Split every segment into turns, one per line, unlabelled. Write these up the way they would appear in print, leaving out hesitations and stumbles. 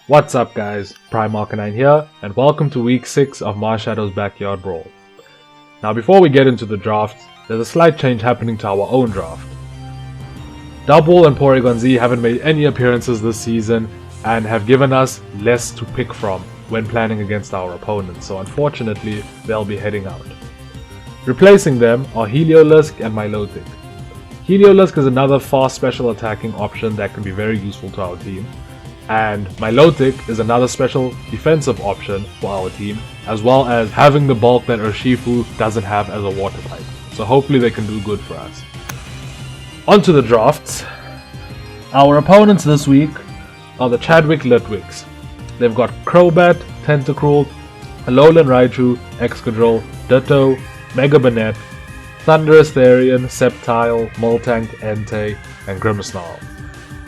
What's up guys, Primark9 here, and welcome to week 6 of Marshadow's Backyard Brawl. Now before we get into the drafts, there's a slight change happening to our own draft. Double and Porygon Z haven't made any appearances this season and have given us less to pick from when planning against our opponents, so unfortunately they'll be heading out. Replacing them are Heliolisk and Milotic. Heliolisk is another fast special attacking option that can be very useful to our team. And Milotic is another special defensive option for our team, as well as having the bulk that Urshifu doesn't have as a water type. So hopefully they can do good for us. On to the drafts. Our opponents this week are the Chadwick Litwicks. They've got Crobat, Tentacruel, Alolan Raichu, Excadrill, Ditto, Mega Banette, Thundurus Therian, Sceptile, Moltank, Entei, and Grimmsnarl.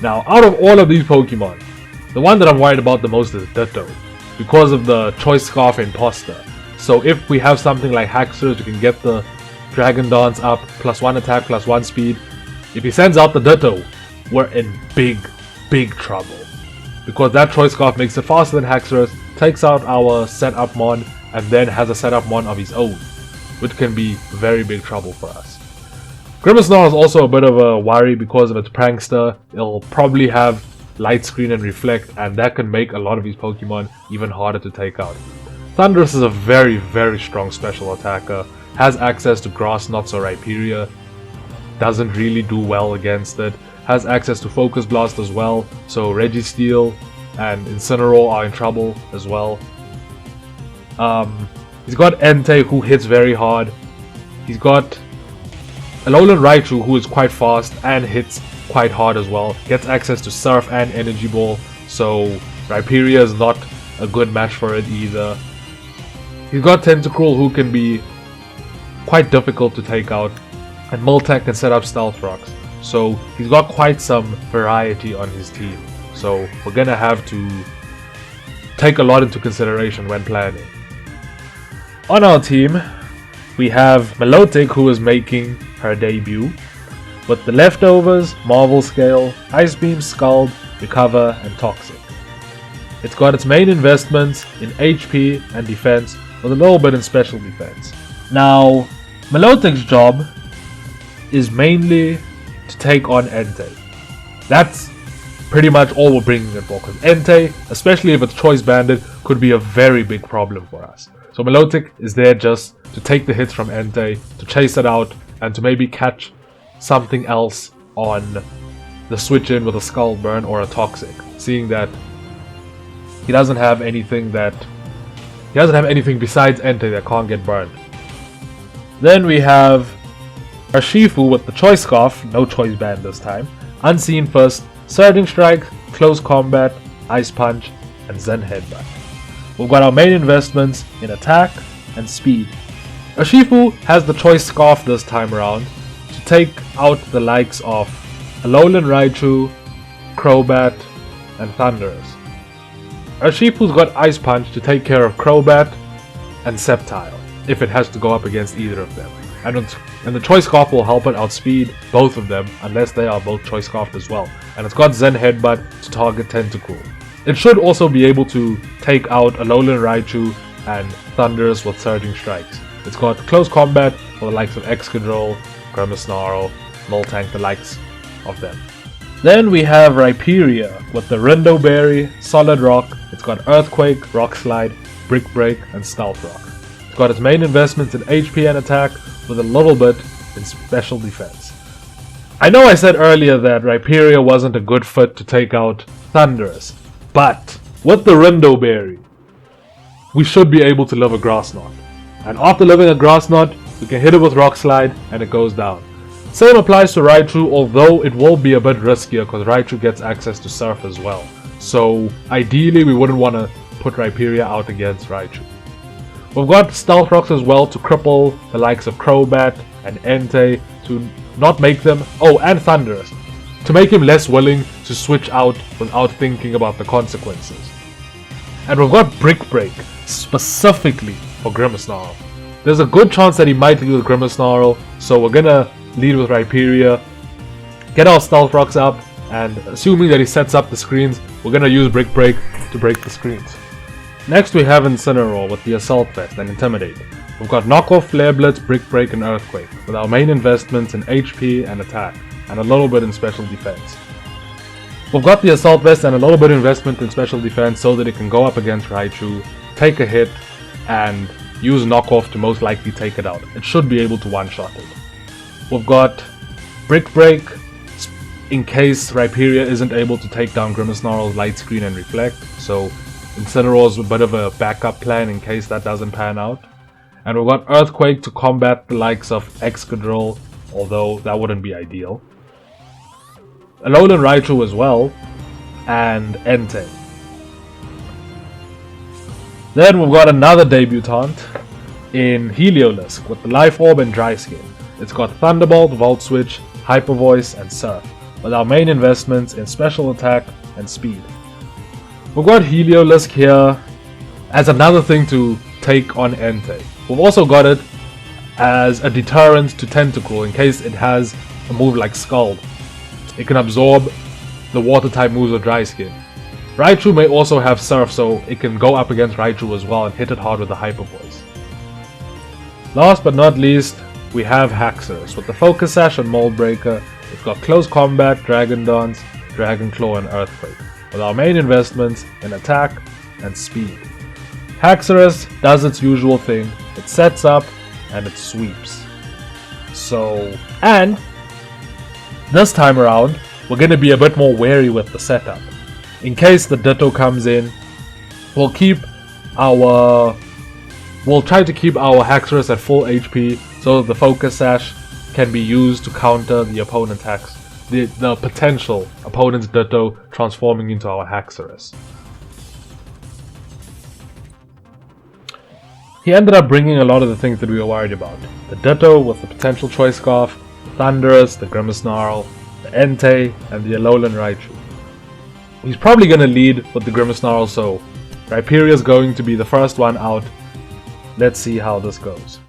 Now out of all of these Pokemon, the one that I'm worried about the most is Ditto, because of the Choice Scarf Imposter. So if we have something like Haxorus, we can get the Dragon Dance up, +1 attack, +1 speed. If he sends out the Ditto, we're in big trouble. Because that Choice Scarf makes it faster than Haxorus, takes out our setup mon, and then has a setup mon of his own, which can be very big trouble for us. Grimmsnarl is also a bit of a worry because of its Prankster. It'll probably have Light Screen and Reflect, and that can make a lot of these Pokemon even harder to take out. Thundurus is a very strong special attacker, has access to Grass Knots or Rhyperior, doesn't really do well against it, has access to Focus Blast as well, so Registeel and Incineroar are in trouble as well. He's got Entei, who hits very hard. He's got Alolan Raichu, who is quite fast and hits quite hard as well, gets access to Surf and Energy Ball, so Rhyperior is not a good match for it either. He's got Tentacruel, who can be quite difficult to take out, and Moltank can set up Stealth Rocks, so he's got quite some variety on his team, so we're gonna have to take a lot into consideration when planning. On our team, we have Milotic, who is making her debut, with the leftovers, Marvel Scale, Ice Beam, Scald, Recover, and Toxic. It's got its main investments in HP and defense, with a little bit in special defense. Now, Milotic's job is mainly to take on Entei. That's pretty much all we're bringing it for, because Entei, especially if it's Choice Banded, could be a very big problem for us. So Milotic is there just to take the hits from Entei, to chase it out, and to maybe catch something else on the switch in with a Skull Burn or a Toxic, seeing that he doesn't have anything besides Entei that can't get burned. Then we have Urshifu with the Choice Scarf, no Choice Band this time, Unseen Fist, Surging Strike, Close Combat, Ice Punch, and Zen Headbutt. We've got our main investments in attack and speed. Urshifu has the Choice Scarf this time around to take out the likes of Alolan Raichu, Crobat, and Thundurus. Urshifu's got Ice Punch to take care of Crobat and Sceptile, if it has to go up against either of them. And the Choice Scarf will help it outspeed both of them, unless they are both Choice Scarfed as well. And it's got Zen Headbutt to target Tentacruel. It should also be able to take out Alolan Raichu and Thundurus with Surging Strikes. It's got Close Combat for the likes of Excadrill, Grimmsnarl, Moltank, the likes of them. Then we have Rhyperior with the Rindo Berry, Solid Rock. It's got Earthquake, Rock Slide, Brick Break, and Stealth Rock. It's got its main investments in HP and attack, with a little bit in special defense. I know I said earlier that Rhyperior wasn't a good fit to take out Thundurus, but with the Rindo Berry, we should be able to live a Grass Knot. And after living a Grass Knot, we can hit it with Rock Slide and it goes down. Same applies to Raichu, although it will be a bit riskier because Raichu gets access to Surf as well. So ideally we wouldn't want to put Rhyperior out against Raichu. We've got Stealth Rocks as well to cripple the likes of Crobat and Entei, to not make them, and Thundurus, to make him less willing to switch out without thinking about the consequences. And we've got Brick Break, specifically for Grimmsnarl. There's a good chance that he might lead with Grimmsnarl, so we're gonna lead with Rhyperior, get our Stealth Rocks up, and assuming that he sets up the screens, we're gonna use Brick Break to break the screens. Next we have Incineroar with the Assault Vest and Intimidate. We've got Knockoff, Flare Blitz, Brick Break and Earthquake, with our main investments in HP and attack, and a little bit in special defense. We've got the Assault Vest and a little bit of investment in special defense so that it can go up against Raichu, take a hit, and use Knockoff to most likely take it out. It should be able to one-shot it. We've got Brick Break in case Rhyperior isn't able to take down Grimmsnarl's Light Screen and Reflect, so Incineroar's a bit of a backup plan in case that doesn't pan out. And we've got Earthquake to combat the likes of Excadrill, although that wouldn't be ideal. Alolan Raichu as well, and Entei. Then we've got another debutant in Heliolisk with the Life Orb and Dry Skin. It's got Thunderbolt, Volt Switch, Hyper Voice and Surf, with our main investments in special attack and speed. We've got Heliolisk here as another thing to take on Entei. We've also got it as a deterrent to Tentacruel in case it has a move like Scald. It can absorb the water type moves of Dry Skin. Raichu may also have Surf, so it can go up against Raichu as well and hit it hard with the Hyper Voice. Last but not least, we have Haxorus with the Focus Sash and Mold Breaker. It's got Close Combat, Dragon Dance, Dragon Claw and Earthquake, with our main investments in attack and speed. Haxorus does its usual thing, it sets up and it sweeps. And this time around, we're going to be a bit more wary with the setup. In case the Ditto comes in, we'll try to keep our Haxorus at full HP so that the Focus Sash can be used to counter the opponent's the potential opponent's Ditto transforming into our Haxorus. He ended up bringing a lot of the things that we were worried about. The Ditto with the potential Choice Scarf, the Thundurus, the Grimmsnarl, the Entei, and the Alolan Raichu. He's probably going to lead with the Grimmsnarl, so Rhyperior is going to be the first one out. Let's see how this goes.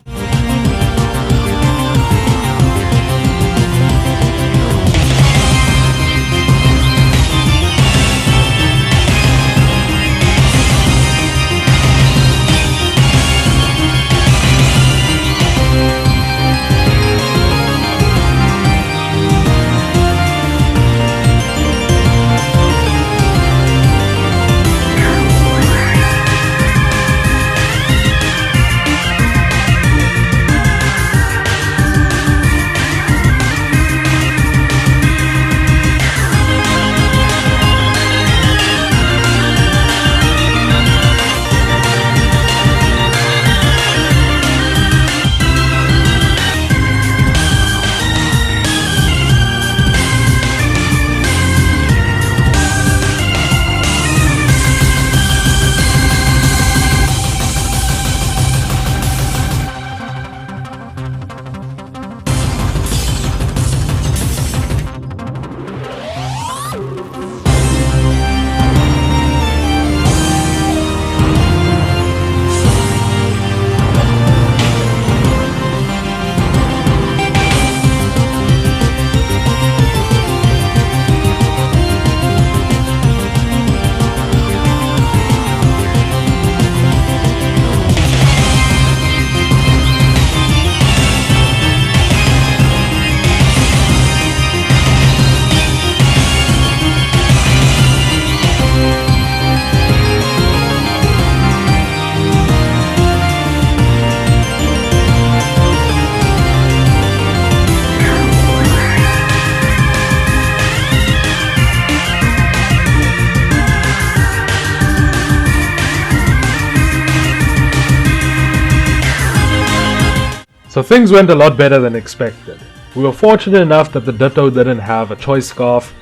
So things went a lot better than expected. We were fortunate enough that the Ditto didn't have a Choice Scarf.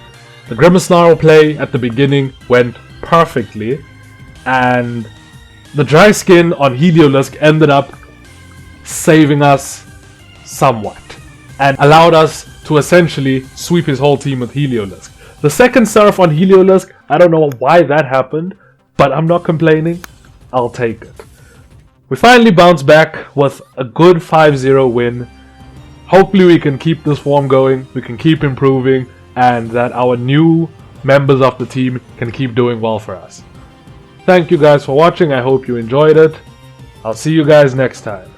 The Grimmsnarl play at the beginning went perfectly, and the Dry Skin on Heliolisk ended up saving us somewhat, and allowed us to essentially sweep his whole team with Heliolisk. The second Surf on Heliolisk, I don't know why that happened, but I'm not complaining, I'll take it. We finally bounced back with a good 5-0 win. Hopefully we can keep this form going, we can keep improving, and that our new members of the team can keep doing well for us. Thank you guys for watching. I hope you enjoyed it. I'll see you guys next time.